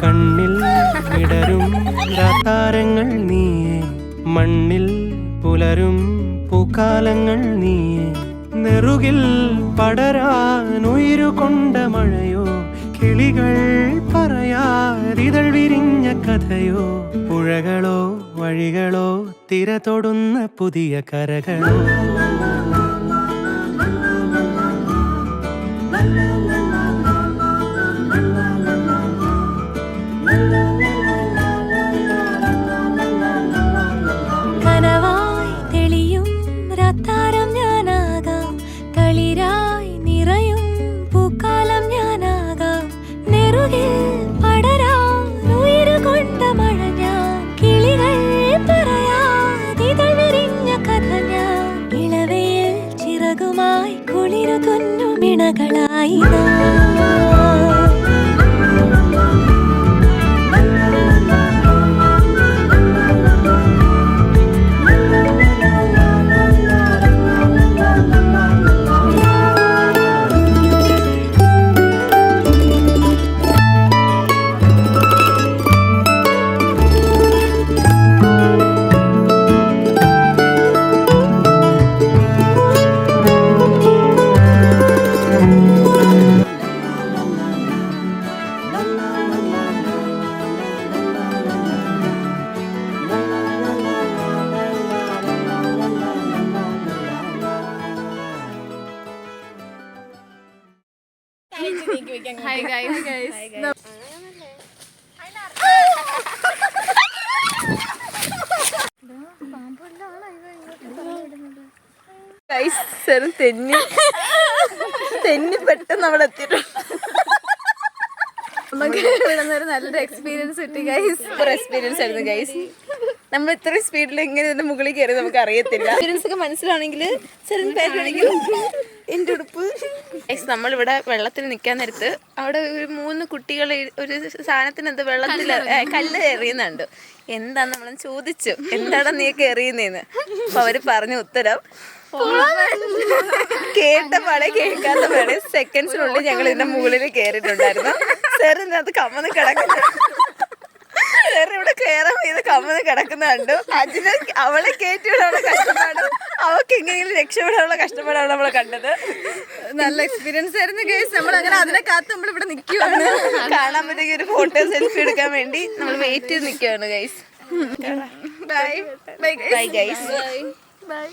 കണ്ണിൽ വിടരും രാതാരങ്ങൾ നീയേ, മണ്ണിൽ പുലരും പൂക്കാലങ്ങൾ നീയേ, നെറുകിൽ പടരാനുയിരുകൊണ്ട മഴയോ, കിളികൾ പറയാതിതൾ വിരിഞ്ഞ കഥയോ, പുഴകളോ വഴികളോ തിര തൊടുന്ന പുതിയ കരകളോ. ിണകളായി Hi guys. Hi guys. Hi guys. Guys, സെറും തെന്നി പെട്ടെന്ന് അവിടെ എത്തിയിട്ടുണ്ട്. നമുക്ക് ഇവിടെ നല്ലൊരു എക്സ്പീരിയൻസ് കിട്ടി ഗൈസ്. സൂപ്പർ എക്സ്പീരിയൻസ് ആയിരുന്നു ഗൈസ്. നമ്മൾ ഇത്രയും സ്പീഡിൽ എങ്ങനെ ഇതിന്റെ മുകളിൽ കയറി നമുക്ക് അറിയത്തില്ല. എക്സ്പീരിയൻസ് ഒക്കെ മനസ്സിലാണെങ്കിൽ ചെറിയ പേരാണെങ്കിൽ എൻ്റെ ഉടുപ്പ്. നമ്മളിവിടെ വെള്ളത്തിൽ നിൽക്കാൻ നേരത്ത് അവിടെ ഒരു 3 കുട്ടികൾ ഒരു സാധനത്തിന് എന്ത് വെള്ളത്തിൽ കല്ല് എറിയുന്നുണ്ട്. എന്താന്ന് നമ്മളെ ചോദിച്ചു, എന്താണ് നീയൊക്കെ എറിയുന്നതെന്ന്. അപ്പൊ അവര് പറഞ്ഞ ഉത്തരം കേട്ട പാടെ കേൾക്കാത്ത പാടെ സെക്കൻഡ്സിനുള്ളിൽ ഞങ്ങൾ ഇതിന്റെ മുകളിൽ കയറിയിട്ടുണ്ടായിരുന്നു. സെറിനകത്ത് കമ്മന്ന് കിടക്കുന്നു. സെറി ഇവിടെ കയറാൻ ചെയ്ത് കമ്മന്ന് കിടക്കുന്ന കണ്ടു. അതിന് അവളെ കയറ്റിവിടാനുള്ള കഷ്ടപ്പാടും അവൾക്ക് എങ്ങനെയെങ്കിലും രക്ഷപ്പെടാനുള്ള കഷ്ടപ്പാടാണ് നമ്മളെ കണ്ടത്. നല്ല എക്സ്പീരിയൻസ് ആയിരുന്നു ഗൈസ്. നമ്മൾ അങ്ങനെ അതിനെ കാത്ത് നമ്മൾ ഇവിടെ നിൽക്കുകയാണ്. കാണാൻ പറ്റിയ ഒരു ഫോട്ടോ സെൽഫി എടുക്കാൻ വേണ്ടി നമ്മൾ വെയിറ്റ് ചെയ്ത് നിൽക്കുകയാണ് guys. Bye bye guys. By.